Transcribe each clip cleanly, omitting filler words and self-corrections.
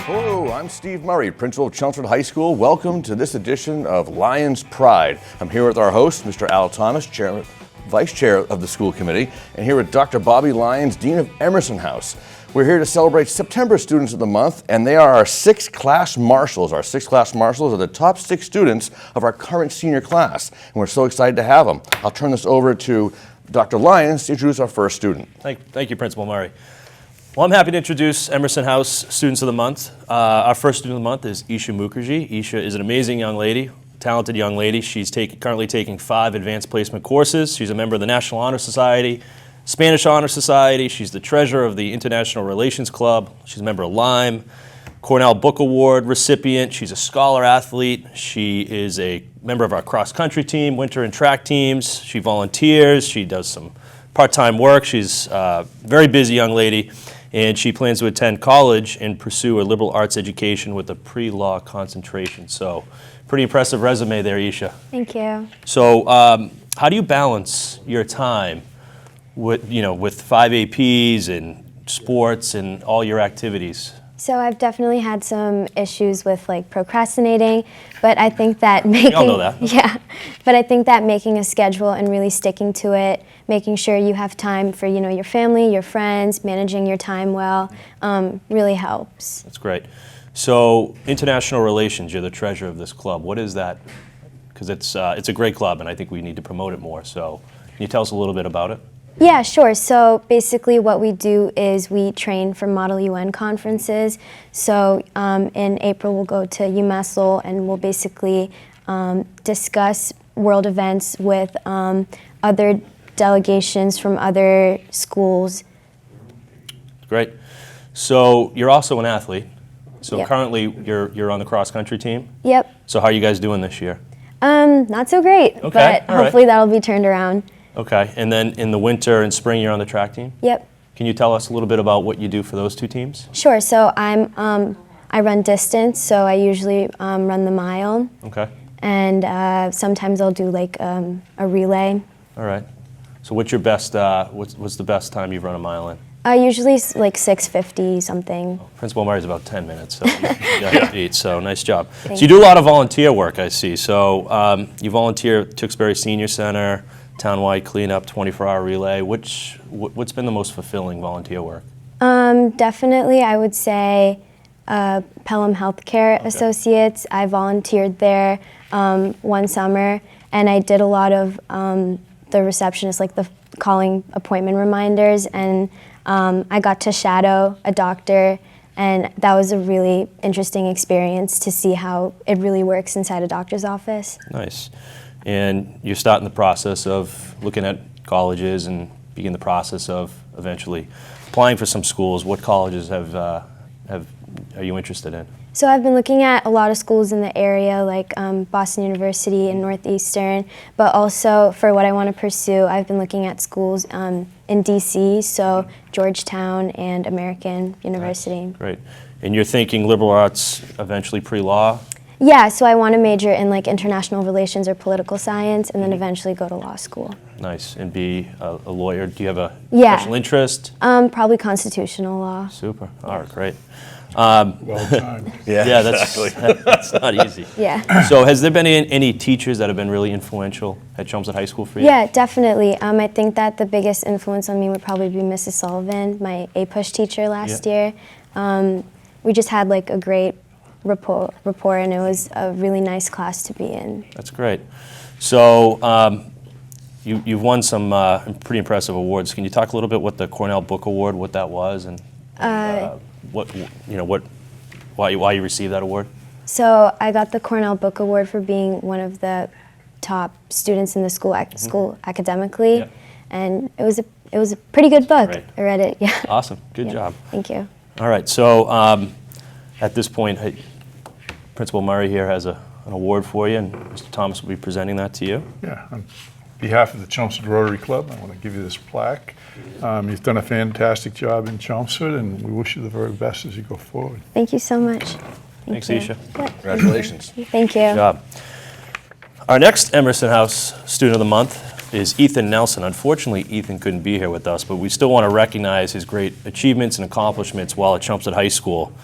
Hello, I'm Steve Murray, principal of Chelmsford High School. Welcome to this edition of Lyons Pride. I'm here with our host, Mr. Al Thomas, Vice Chair of the school committee, and here with Dr. Bobby Lyons, Dean of Emerson House. We're here to celebrate September Students of the Month, and they are our sixth class marshals. Our sixth class marshals are the top 6 students of our current senior class, and we're so excited to have them. I'll turn this over to Dr. Lyons to introduce our first student. Thank you, Principal Murray. Well, I'm happy to introduce Emerson House Students of the Month. Our first student of the month is Esha Mukherjee. Esha is an amazing young lady, talented young lady. She's currently taking 5 advanced placement courses. She's a member of the National Honor Society, Spanish Honor Society. She's the treasurer of the International Relations Club. She's a member of Lyme, Cornell Book Award recipient. She's a scholar athlete. She is a member of our cross-country team, winter and track teams. She volunteers. She does some part-time work. She's a very busy young lady, and she plans to attend college and pursue a liberal arts education with a pre-law concentration. So, pretty impressive resume there, Esha. Thank you. So, how do you balance your time with 5 APs and sports and all your activities? So I've definitely had some issues with procrastinating, but I think that making We all know that. Yeah, but I think that making a schedule and really sticking to it, making sure you have time for your family, your friends, managing your time well, really helps. That's great. So, international relations, you're the treasurer of this club. What is that? Because it's a great club, and I think we need to promote it more. So, can you tell us a little bit about it? Yeah, sure. So basically what we do is we train for Model UN conferences. So in April we'll go to UMassel and we'll basically discuss world events with other delegations from other schools. Great. So you're also an athlete. So Yep. currently you're on the cross-country team? Yep. So how are you guys doing this year? Not so great, Okay, but all right. hopefully that'll be turned around. Okay. And then in the winter and spring you're on the track team? Yep. Can you tell us a little bit about what you do for those 2 teams? Sure. So I run distance, so I usually run the mile, Okay. and sometimes I'll do a relay. All right. So what's your best, what's the best time you've run a mile in? Usually 6:50 something. Principal Murray's about 10 minutes, so you got to beat, so nice job. Thank So you do a lot of volunteer work, I see. So you volunteer at Tewksbury Senior Center, townwide cleanup, 24-hour relay. What's been the most fulfilling volunteer work? Definitely, I would say Pelham Healthcare Associates. I volunteered there one summer, and I did a lot of the receptionist, the calling appointment reminders, and I got to shadow a doctor, and that was a really interesting experience to see how it really works inside a doctor's office. Nice. And you're starting the process of looking at colleges and begin the process of eventually applying for some schools. What colleges are you interested in? So I've been looking at a lot of schools in the area, like Boston University and Northeastern, but also for what I want to pursue, I've been looking at schools in DC, so Georgetown and American University. Nice. Great. And you're thinking liberal arts, eventually pre-law? Yeah, so I want to major in international relations or political science, and then eventually go to law school. Nice. And be a lawyer. Do you have a Yeah. special interest? Probably constitutional law. Super. All right, great. Well timed. Yeah, that's not easy. Yeah. So has there been any teachers that have been really influential at Chelmsford High School for you? Yeah, definitely. I think that the biggest influence on me would probably be Mrs. Sullivan, my APUSH teacher last year. We just had a great rapport, and it was a really nice class to be in. That's great. So you've won some pretty impressive awards. Can you talk a little bit what the Cornell Book Award, what that was, and why you received that award? So I got the Cornell Book Award for being one of the top students in the school academically, Yeah. and it was a pretty good book. Great. I read it. Yeah. Awesome. Good Yeah. job. Thank you. All right. So at this point, Principal Murray here has an award for you, and Mr. Thomas will be presenting that to you. Yeah, on behalf of the Chelmsford Rotary Club, I want to give you this plaque. You've done a fantastic job in Chelmsford, and we wish you the very best as you go forward. Thank you so much. Thanks, you. Esha. Yeah. Congratulations. Thank you. Good job. Our next Emerson House Student of the Month is Ethan Nelson. Unfortunately, Ethan couldn't be here with us, but we still want to recognize his great achievements and accomplishments while at Chelmsford High School.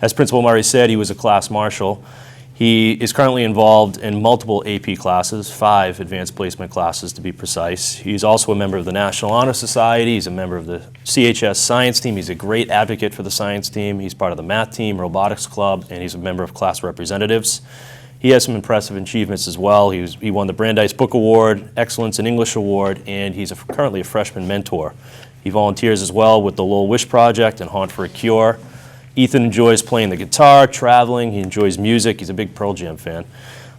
As Principal Murray said, he was a class marshal. He is currently involved in multiple AP classes, 5 advanced placement classes to be precise. He's also a member of the National Honor Society. He's a member of the CHS science team. He's a great advocate for the science team. He's part of the math team, robotics club, and he's a member of class representatives. He has some impressive achievements as well. He won the Brandeis Book Award, Excellence in English Award, and he's currently a freshman mentor. He volunteers as well with the Lowell Wish Project and Haunt for a Cure. Ethan enjoys playing the guitar, traveling, he enjoys music, he's a big Pearl Jam fan.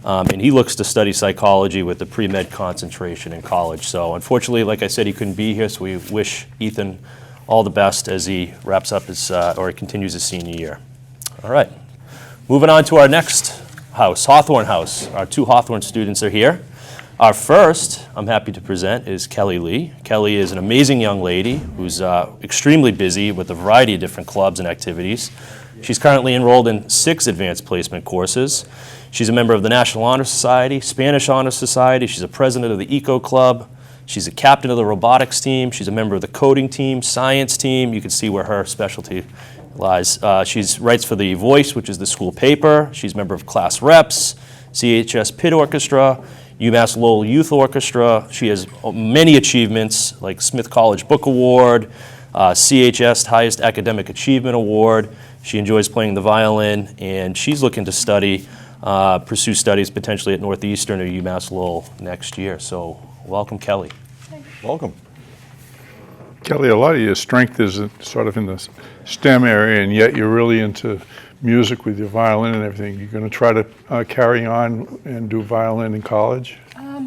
And he looks to study psychology with the pre-med concentration in college. So unfortunately, like I said, he couldn't be here, so we wish Ethan all the best as he wraps up his, or continues his senior year. All right, moving on to our next house, Hawthorne House. Our 2 Hawthorne students are here. Our first, I'm happy to present, is Kelly Lee. Kelly is an amazing young lady who's extremely busy with a variety of different clubs and activities. She's currently enrolled in 6 advanced placement courses. She's a member of the National Honor Society, Spanish Honor Society. She's a president of the Eco Club. She's a captain of the robotics team. She's a member of the coding team, science team. You can see where her specialty lies. She writes for The Voice, which is the school paper. She's a member of class reps, CHS Pit Orchestra, UMass Lowell Youth Orchestra. She has many achievements like Smith College Book Award, CHS Highest Academic Achievement Award. She enjoys playing the violin, and she's looking to pursue studies potentially at Northeastern or UMass Lowell next year. So welcome, Kelly. Welcome. Kelly, a lot of your strength is sort of in the STEM area, and yet you're really into music with your violin and everything. You're going to try to carry on and do violin in college?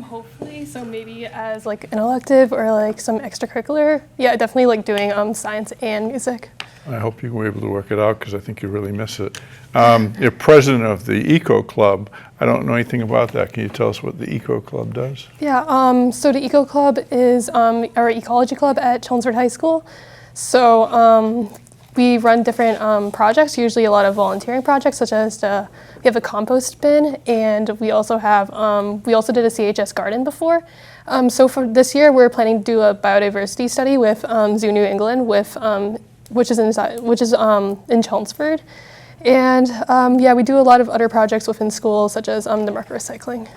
Hopefully, so maybe as like an elective or like some extracurricular. Yeah, definitely like doing science and music. I hope you were able to work it out because I think you really miss it. You're president of the Eco Club. I don't know anything about that. Can you tell us what the Eco Club does? Yeah, so the Eco Club is our Ecology Club at Chelmsford High School. So we run different projects, usually a lot of volunteering projects, such as we have a compost bin, and we also have we also did a CHS garden before. So for this year, we're planning to do a biodiversity study with Zoo New England, which is in Chelmsford, and yeah, we do a lot of other projects within school, such as the marker recycling.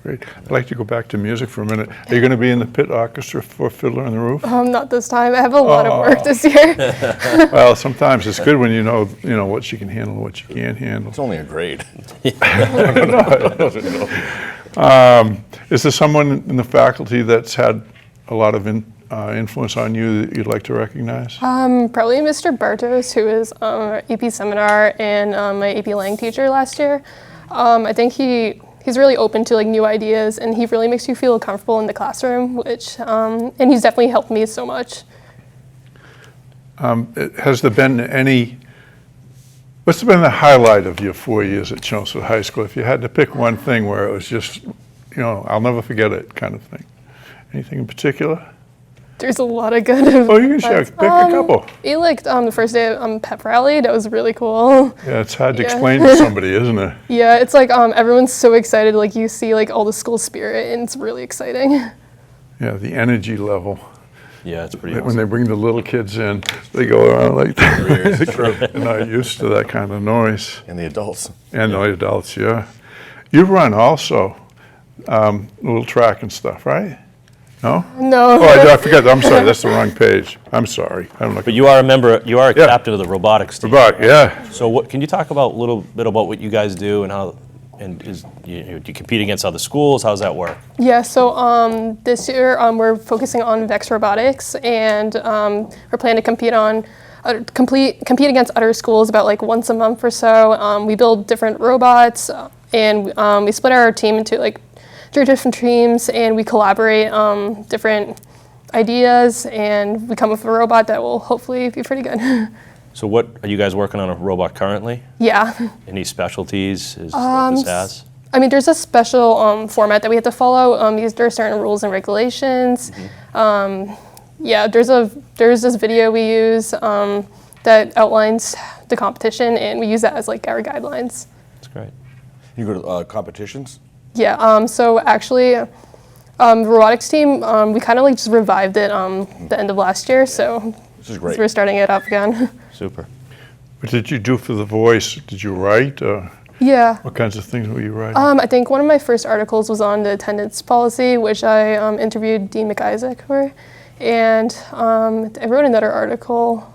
Great. I'd like to go back to music for a minute. Are you going to be in the pit orchestra for Fiddler on the Roof? Not this time. I have a lot of work this year. Well, sometimes it's good when you know what you can handle and what you can't handle. It's only a grade. Is there someone in the faculty that's had a lot of influence on you that you'd like to recognize? Probably Mr. Bartos, who is our AP seminar and my AP Lang teacher last year. I think he's really open to like new ideas, and he really makes you feel comfortable in the classroom, which and he's definitely helped me so much. Has there been what's been the highlight of your 4 years at Chelmsford High School? If you had to pick one thing where it was just, I'll never forget it kind of thing. Anything in particular? There's a lot of good. Oh, you can pick a couple. You liked the first day of pep rally. That was really cool. Yeah, it's hard to explain to somebody, isn't it? Yeah, it's like everyone's so excited. Like you see like all the school spirit, and it's really exciting. Yeah, the energy level. Yeah, it's pretty awesome. When they bring the little kids in, they go around like that. They're not used to that kind of noise. And the adults. And the adults, yeah. You run also a little track and stuff, right? No? No. Oh, I forgot. I'm sorry. That's the wrong page. I'm sorry. But you are a member. You are a captain of the robotics team. Yeah. So, what can you talk about a little bit about what you guys do and how? And do you compete against other schools? How does that work? Yeah. So this year we're focusing on Vex Robotics, and we're planning to compete against other schools about like once a month or so. We build different robots, and we split our team into like 3 different teams, and we collaborate different ideas, and we come up with a robot that will hopefully be pretty good. So what, are you guys working on a robot currently? Yeah. Any specialties this has? I mean, there's a special format that we have to follow. There are certain rules and regulations. Yeah, there's this video we use that outlines the competition, and we use that as like our guidelines. That's great. You go to competitions? Yeah, so actually, the robotics team, we kind of like just revived it the end of last year, so This is great. we're starting it up again. Super. What did you do for the voice? Did you write? Yeah. What kinds of things were you writing? I think one of my first articles was on the attendance policy, which I interviewed Dean McIsaac for. And I wrote another article.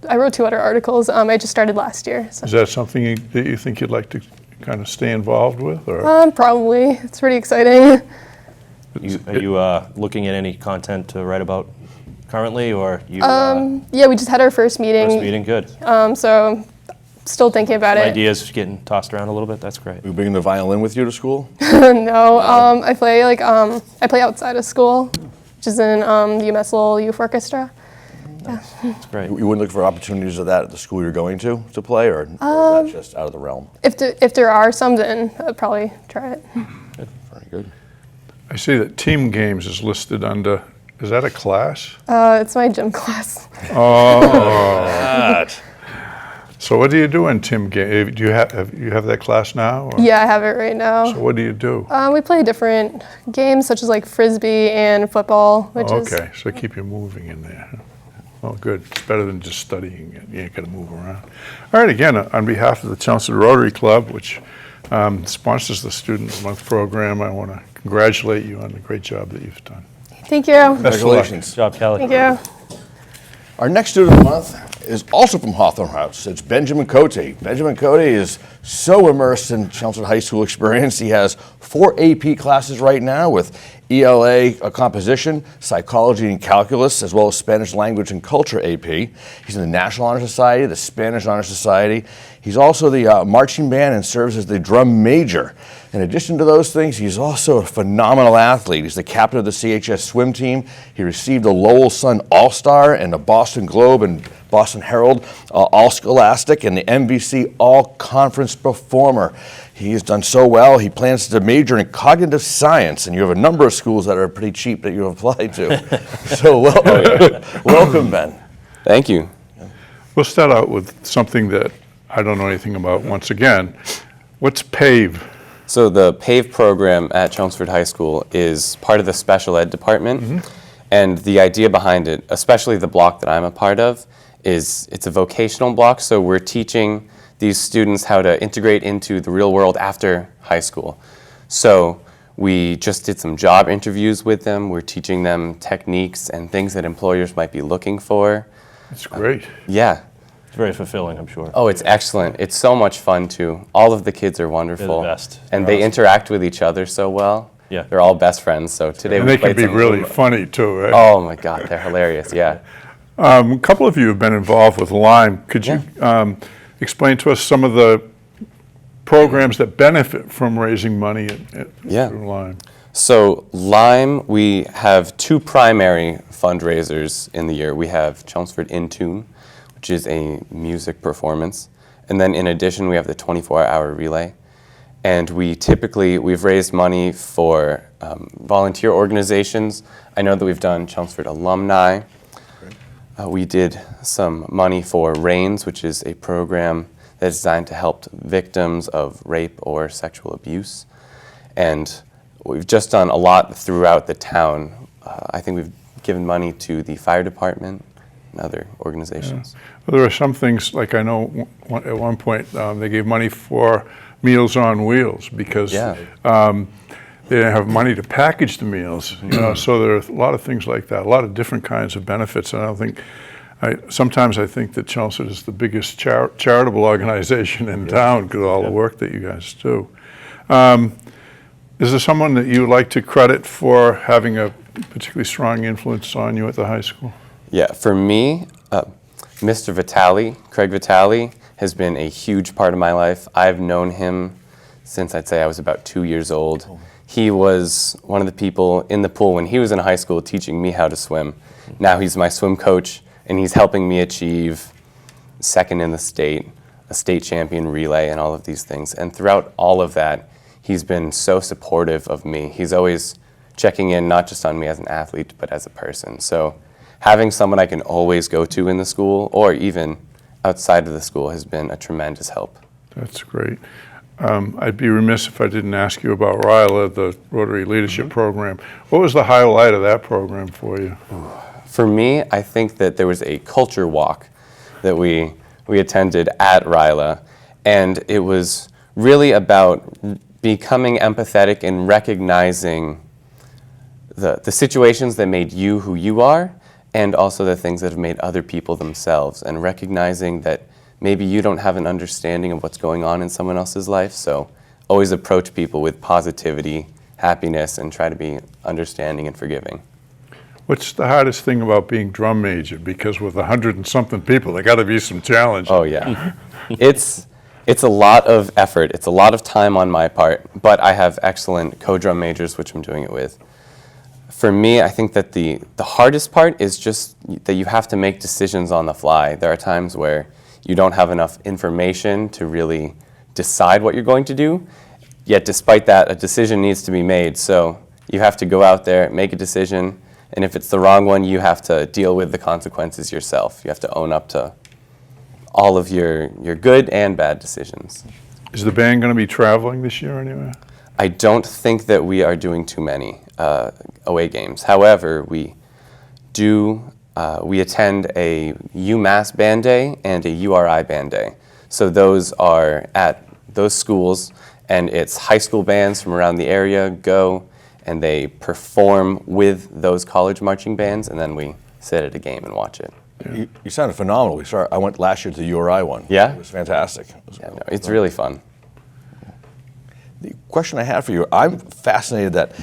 I wrote 2 other articles. I just started last year. So. Is that something that you think you'd like to kind of stay involved with? Or? Probably. It's pretty exciting. Are you looking at any content to write about currently, or you? Yeah, we just had our first meeting. First meeting, good. So still thinking about it. Ideas getting tossed around a little bit. That's great. Are you bringing the violin with you to school? No, I play I play outside of school, which is in the UMass Lowell Youth Orchestra. That's great. You wouldn't look for opportunities of that at the school you're going to play, or is that just out of the realm? If there are some, then I'd probably try it. Very good. I see that team games is listed under, is that a class? It's my gym class. Oh. So what do you do in team game? Do you have that class now? Or? Yeah, I have it right now. So what do you do? We play different games such as like frisbee and football, which is. Okay, so keep you moving in there. Oh, good. It's better than just studying it. You ain't got to move around. All right, again, on behalf of the Chelmsford Rotary Club, which sponsors the Student of the Month program, I want to congratulate you on the great job that you've done. Thank you. Congratulations. Good job, Kelly. Thank you. Our next student of the month is also from Hawthorne House. It's Benjamin Cote. Benjamin Cote is so immersed in Chelmsford High School experience. He has 4 AP classes right now with ELA composition, psychology and calculus, as well as Spanish language and culture AP. He's in the National Honor Society, the Spanish Honor Society. He's also the marching band and serves as the drum major. In addition to those things, he's also a phenomenal athlete. He's the captain of the CHS swim team. He received the Lowell Sun All-Star and the Boston Globe and Boston Herald All-Scholastic and the MVC All-Conference Performer. He has done so well, he plans to major in cognitive science, and you have a number of schools that are pretty cheap that you applied to. So welcome, Ben. Thank you. We'll start out with something that I don't know anything about once again. What's PAVE? So the Pave program at Chelmsford High School is part of the special ed department. And the idea behind it, especially the block that I'm a part of, is it's a vocational block. So we're teaching these students how to integrate into the real world after high school. So we just did some job interviews with them. We're teaching them techniques and things that employers might be looking for. That's great. Yeah. It's very fulfilling, I'm sure. Oh, it's excellent. It's so much fun too. All of the kids are wonderful. They're the best. And They're they awesome. interact with each other so well. Yeah. They're all best friends. So today And we they can played be some really Zumba. funny too, right? Oh my God, they're hilarious. Yeah. A couple of you have been involved with Lyme. Could you explain to us some of the programs that benefit from raising money through Lyme? So Lyme, we have 2 primary fundraisers in the year. We have Chelmsford In Tune, which is a music performance. And then in addition, we have the 24-hour relay. And we've raised money for volunteer organizations. I know that we've done Chelmsford Alumni. We did some money for RAINS, which is a program that's designed to help victims of rape or sexual abuse. And we've just done a lot throughout the town. I think we've given money to the fire department and other organizations. Well, there are some things, like I know at one point they gave money for Meals on Wheels because they didn't have money to package the meals. So there are a lot of things like that, a lot of different kinds of benefits. And I don't think, sometimes I think that Chelmsford is the biggest charitable organization in town because of all the work that you guys do. Is there someone that you would like to credit for having a particularly strong influence on you at the high school? Yeah, for me, Mr. Vitale, Craig Vitale, has been a huge part of my life. I've known him since I'd say I was about 2 years old. He was one of the people in the pool when he was in high school teaching me how to swim. Now he's my swim coach, and he's helping me achieve second in the state, a state champion relay, and all of these things. And throughout all of that, he's been so supportive of me. He's always checking in, not just on me as an athlete, but as a person. So having someone I can always go to in the school, or even outside of the school, has been a tremendous help. That's great. I'd be remiss if I didn't ask you about RILA, the Rotary Leadership Program. What was the highlight of that program for you? For me, I think that there was a culture walk that we we attended at RILA, and it was really about becoming empathetic and recognizing the situations that made you who you are, and also the things that have made other people themselves, and recognizing that maybe you don't have an understanding of what's going on in someone else's life, so always approach people with positivity, happiness, and try to be understanding and forgiving. What's the hardest thing about being drum major? Because with 100 and something people, there got to be some challenge. Oh yeah, it's a lot of effort. It's a lot of time on my part, but I have excellent co-drum majors, which I'm doing it with. For me, I think that the hardest part is just that you have to make decisions on the fly. There are times where you don't have enough information to really decide what you're going to do, yet despite that, a decision needs to be made. So you have to go out there, make a decision, and if it's the wrong one, you have to deal with the consequences yourself. You have to own up to all of your good and bad decisions. Is the band going to be traveling this year anywhere? I don't think that we are doing too many away games. However, we attend a UMass band day and a URI band day. So those are at those schools, and it's high school bands from around the area go, and they perform with those college marching bands, and then we sit at a game and watch it. You sounded phenomenal. I went last year to the URI one. Yeah? It was fantastic. It's really fun. The question I had for you, I'm fascinated that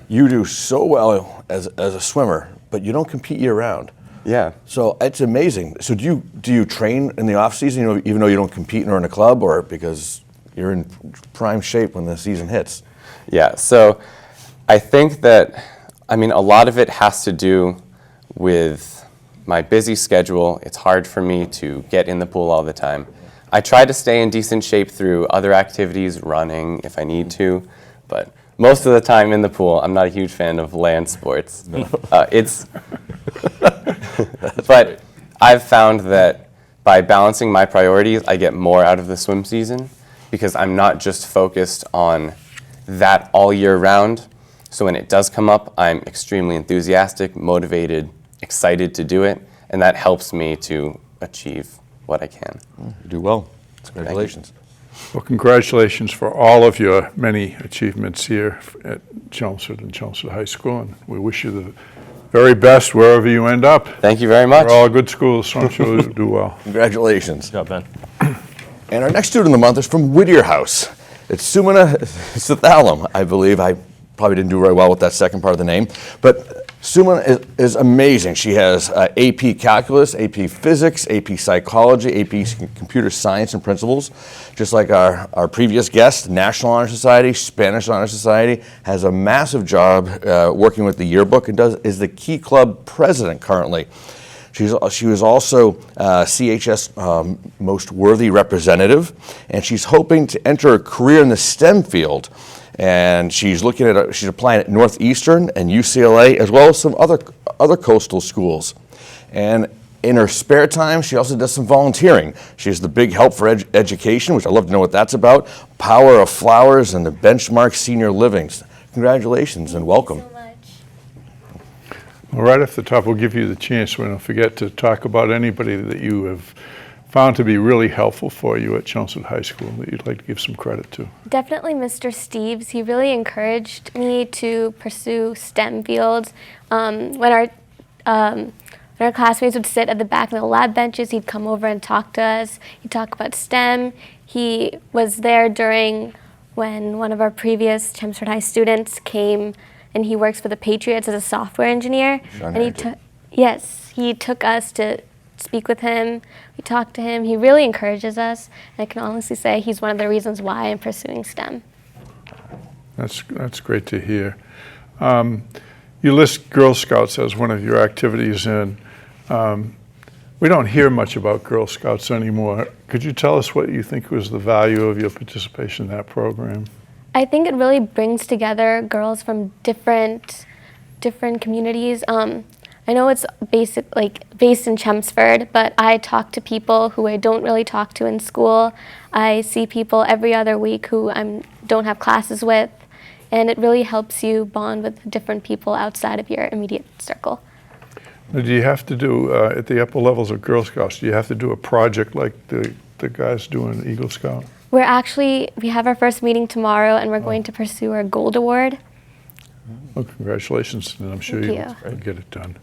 you do so well as a swimmer, but you don't compete year-round. Yeah. So it's amazing. So do you train in the off-season, even though you don't compete nor in a club, or because you're in prime shape when the season hits? Yeah, so I think that, a lot of it has to do with my busy schedule. It's hard for me to get in the pool all the time. I try to stay in decent shape through other activities, running if I need to, but most of the time in the pool, I'm not a huge fan of land sports. No. But I've found that by balancing my priorities, I get more out of the swim season because I'm not just focused on that all year round. So when it does come up, I'm extremely enthusiastic, motivated, excited to do it, and that helps me to achieve what I can. You do well. Congratulations. Well, congratulations for all of your many achievements here at Chelmsford and Chelmsford High School, and we wish you the very best wherever you end up. Thank you very much. They're all good schools, so I'm sure you'll do well. Congratulations. Good job, Ben. And our next student of the month is from Whittier House. It's Sumana Sithalam, I believe. I probably didn't do very well with that second part of the name, but Sumana is amazing. She has AP Calculus, AP Physics, AP Psychology, AP Computer Science and Principles. Just like our previous guest, National Honor Society, Spanish Honor Society, has a massive job working with the yearbook and is the Key Club president currently. She was also CHS Most Worthy Representative, and she's hoping to enter a career in the STEM field. And she's applying at Northeastern and UCLA, as well as some other coastal schools. And in her spare time, she also does some volunteering. She has the Big Help for Education, which I'd love to know what that's about, Power of Flowers, and the Benchmark Senior Livings. Congratulations and welcome. Thank you so much. Well, right off the top, we'll give you the chance. We don't forget to talk about anybody that you have found to be really helpful for you at Chelmsford High School that you'd like to give some credit to. Definitely Mr. Steves. He really encouraged me to pursue STEM fields. When our classmates would sit at the back of the lab benches, he'd come over and talk to us. He'd talk about STEM. He was there during when one of our previous Chelmsford High students came, and he works for the Patriots as a software engineer. And he took us to speak with him. We talked to him. He really encourages us. And I can honestly say he's one of the reasons why I'm pursuing STEM. That's great to hear. You list Girl Scouts as one of your activities, and we don't hear much about Girl Scouts anymore. Could you tell us what you think was the value of your participation in that program? I think it really brings together girls from different communities. I know it's based in Chelmsford, but I talk to people who I don't really talk to in school. I see people every other week who I don't have classes with, and it really helps you bond with different people outside of your immediate circle. Now, do you have to do, at the upper levels of Girl Scouts, do you have to do a project like the guys do in Eagle Scout? We have our first meeting tomorrow, and we're going to pursue our Gold Award. Well, congratulations, and I'm sure Thank you'll get it done.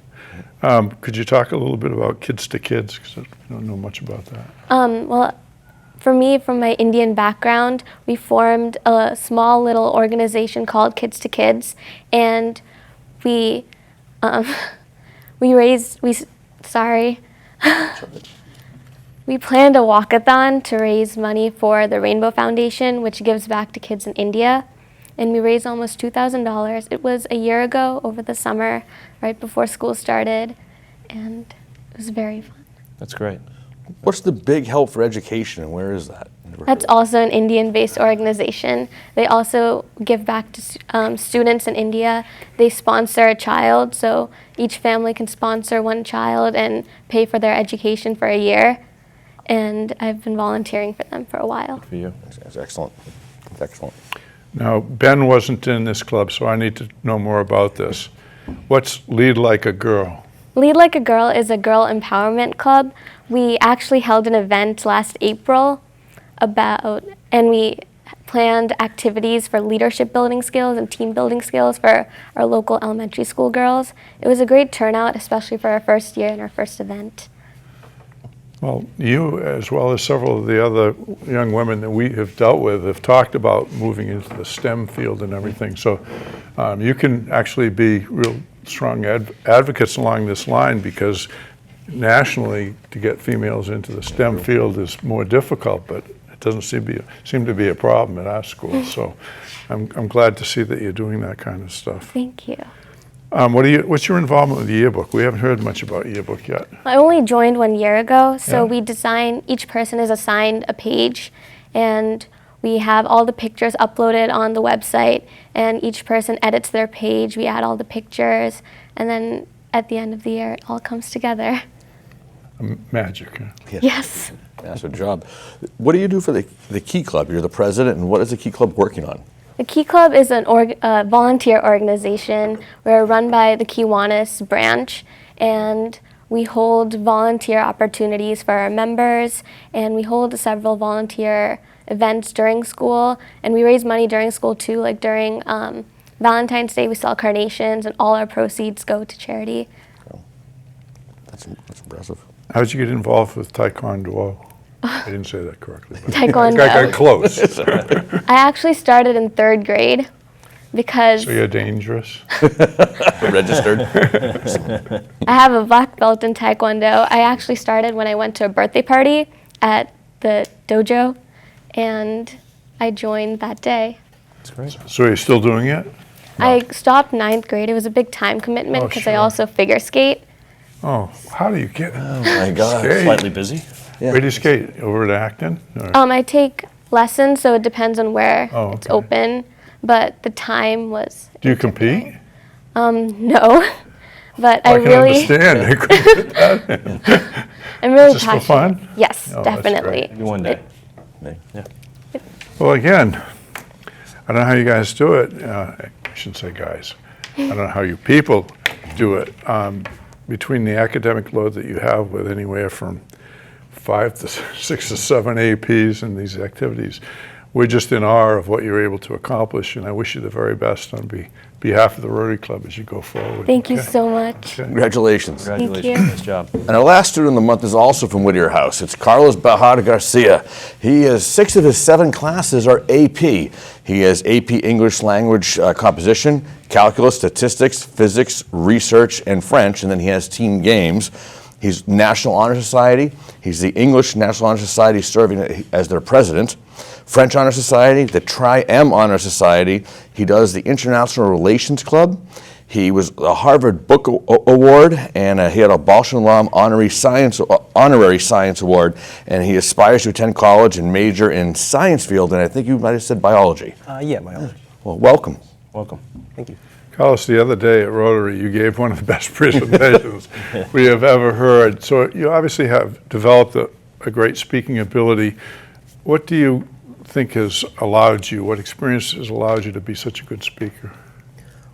Could you talk a little bit about Kids to Kids, because I don't know much about that. Well, for me, from my Indian background, we formed a small little organization called Kids to Kids, and we planned a walkathon to raise money for the Rainbow Foundation, which gives back to kids in India. And we raised almost $2,000. It was a year ago over the summer, right before school started, and it was very fun. That's great. What's the big help for education, and where is that? That's also an Indian-based organization. They also give back to students in India. They sponsor a child, so each family can sponsor one child and pay for their education for a year. And I've been volunteering for them for a while. For you. That's excellent. That's excellent. Now, Ben wasn't in this club, so I need to know more about this. What's Lead Like a Girl? Lead Like a Girl is a girl empowerment club. We actually held an event last April and we planned activities for leadership building skills and team building skills for our local elementary school girls. It was a great turnout, especially for our first year and our first event. Well, you, as well as several of the other young women that we have dealt with, have talked about moving into the STEM field and everything. So you can actually be real strong advocates along this line, because nationally, to get females into the STEM field is more difficult, but it doesn't seem to be a problem at our school. So I'm glad to see that you're doing that kind of stuff. Thank you. What's your involvement with the yearbook? We haven't heard much about yearbook yet. I only joined 1 year ago, so Yeah. each person is assigned a page, and we have all the pictures uploaded on the website, and each person edits their page. We add all the pictures, and then at the end of the year, it all comes together. Magic. Huh? Yes. That's a job. What do you do for the Key Club? You're the president, and what is the Key Club working on? The Key Club is a volunteer organization. We're run by the Kiwanis branch, and we hold volunteer opportunities for our members, and we hold several volunteer events during school, and we raise money during school too. Like during Valentine's Day, we sell carnations, and all our proceeds go to charity. That's impressive. How did you get involved with Taekwondo? I didn't say that correctly. Taekwondo. I got close. I actually started in 3rd grade because So you're dangerous? Registered. I have a black belt in Taekwondo. I actually started when I went to a birthday party at the dojo, and I joined that day. That's great. So you're still doing it? I stopped 9th grade. It was a big time commitment Oh, because sure. I also figure skate. Oh, how do you get Oh my God. skate? Slightly busy. Where do you skate? Over at Acton? Or- I take lessons, so it depends on where Oh, it's okay. open, but the time was Do you compete? no. But I I can really, understand. I couldn't fit that in. I'm really Is this for passionate. fun? Yes, Oh, that's definitely. great. Maybe one day. Yeah. Well, again, I don't know how you guys do it. I shouldn't say guys. I don't know how you people do it. Between the academic load that you have with anywhere from 5 to 6 to 7 APs and these activities, we're just in awe of what you're able to accomplish, and I wish you the very best on behalf of the Rotary Club as you go forward. Thank you Okay? so much. Congratulations. Congratulations. you. Nice job. And our last student of the month is also from Whittier House. It's Carlos Bejar-Garcia. He has 6 of his 7 classes are AP. He has AP English Language Composition, Calculus, Statistics, Physics, Research, and French, and then he has team games. He's National Honor Society. He's the English National Honor Society serving as their president. French Honor Society, the Tri-M Honor Society. He does the International Relations Club. He was a Harvard Book Award, and he had a Boston Alum Honorary Science Award, and he aspires to attend college and major in science field, and I think you might have said biology. Yeah, biology. Well, welcome. Welcome. Thank you. Carlos, the other day at Rotary, you gave one of the best presentations we have ever heard. So you obviously have developed a great speaking ability. What do you think has allowed you, what experience has allowed you to be such a good speaker?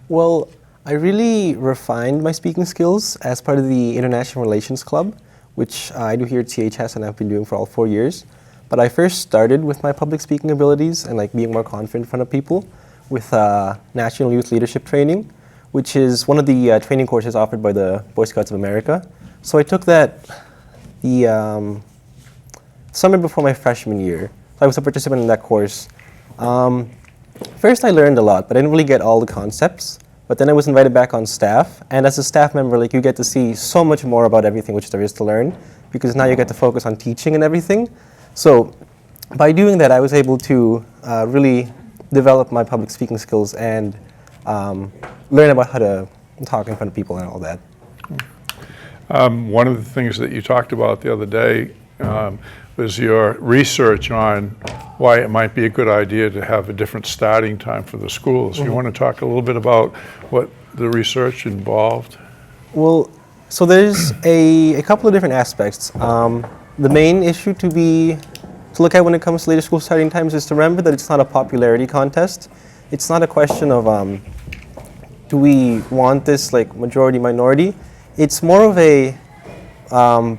Well, I really refined my speaking skills as part of the International Relations Club, which I do here at CHS and I've been doing for all 4 years. But I first started with my public speaking abilities and like being more confident in front of people with National Youth Leadership Training, which is one of the training courses offered by the Boy Scouts of America. So I took that the summer before my freshman year. So I was a participant in that course. First I learned a lot, but I didn't really get all the concepts. But then I was invited back on staff, and as a staff member, like you get to see so much more about everything which there is to learn, because now you get to focus on teaching and everything. So by doing that, I was able to really develop my public speaking skills and learn about how to talk in front of people and all that. One of the things that you talked about the other day was your research on why it might be a good idea to have a different starting time for the schools. You want to talk a little bit about what the research involved? Well, so there's a couple of different aspects. The main issue to look at when it comes to later school starting times is to remember that it's not a popularity contest. It's not a question of do we want this like majority minority. It's more of a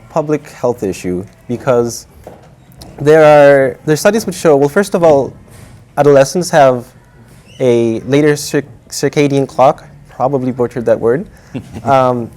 public health issue, because there's studies which show, well, first of all, adolescents have a later circadian clock, probably butchered that word,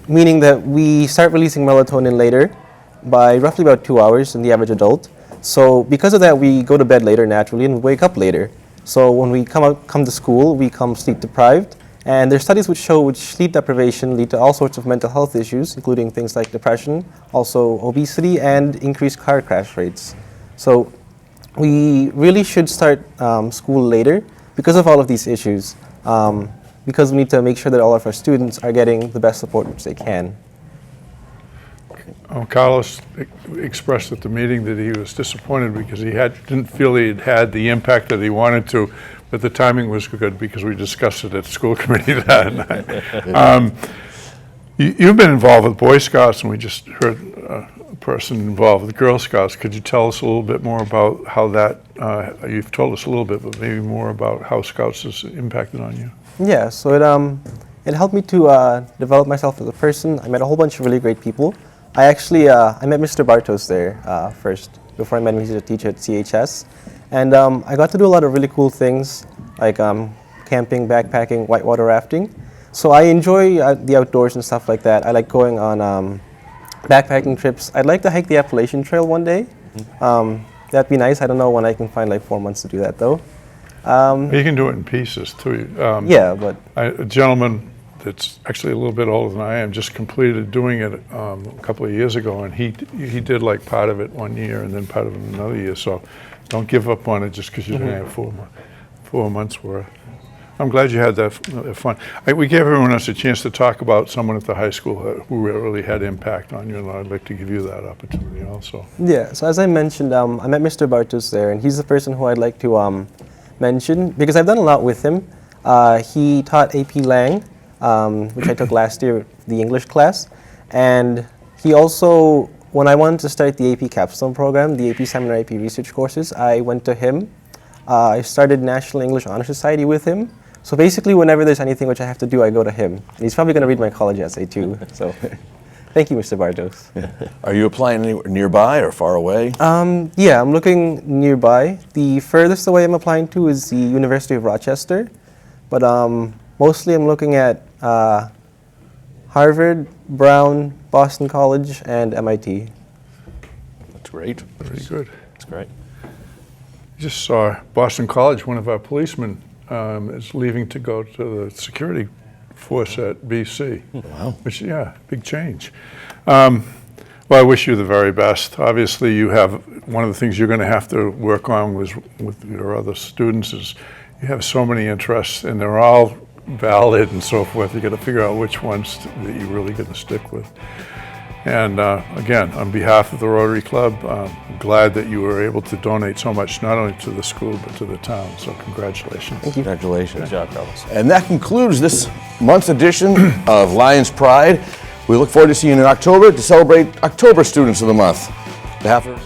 meaning that we start releasing melatonin later by roughly about 2 hours than the average adult. So because of that, we go to bed later naturally and wake up later. So when we come to school, we come sleep deprived. And there's studies which show sleep deprivation lead to all sorts of mental health issues, including things like depression, also obesity, and increased car crash rates. So we really should start school later because of all of these issues, because we need to make sure that all of our students are getting the best support which they can. Carlos expressed at the meeting that he was disappointed because he didn't feel he had the impact that he wanted to, but the timing was good because we discussed it at school committee that night. You've been involved with Boy Scouts, and we just heard a person involved with Girl Scouts. Could you tell us a little bit more about how that, you've told us a little bit, but maybe more about how Scouts has impacted on you? Yeah, so it helped me to develop myself as a person. I met a whole bunch of really great people. I actually, I met Mr. Bartos there first, before I met him. He's a teacher at CHS. And I got to do a lot of really cool things, like camping, backpacking, whitewater rafting. So I enjoy the outdoors and stuff like that. I like going on backpacking trips. I'd like to hike the Appalachian Trail one day. That'd be nice. I don't know when I can find like 4 months to do that though. You can do it in pieces too. Yeah, but a gentleman that's actually a little bit older than I am just completed doing it a couple of years ago, and he did like part of it 1 year and then part of it another year. So don't give up on it just because you didn't have 4 months worth. I'm glad you had that fun. We gave everyone else a chance to talk about someone at the high school who really had impact on you, and I'd like to give you that opportunity also. Yeah, so as I mentioned, I met Mr. Bartos there, and he's the person who I'd like to mention because I've done a lot with him. He taught AP Lang, which I took last year, the English class, and he also, when I wanted to start the AP Capstone program, the AP Seminar AP Research courses, I went to him. I started National English Honor Society with him. So basically, whenever there's anything which I have to do, I go to him. And he's probably going to read my college essay too. So thank you, Mr. Bartos. Are you applying anywhere nearby or far away? Yeah, I'm looking nearby. The furthest away I'm applying to is the University of Rochester. But mostly I'm looking at Harvard, Brown, Boston College, and MIT. That's great. Very good. That's great. Just saw Boston College, one of our policemen is leaving to go to the security force at BC. Wow. Which, yeah, big change. Well, I wish you the very best. Obviously, you have, one of the things you're going to have to work on with your other students is you have so many interests, and they're all valid and so forth. You got to figure out which ones that you're really going to stick with. And again, on behalf of the Rotary Club, I'm glad that you were able to donate so much, not only to the school, but to the town. So congratulations. Thank you. Congratulations. Good job, Carlos. And that concludes this month's edition of Lyons Pride. We look forward to seeing you in October to celebrate October Students of the Month. On behalf of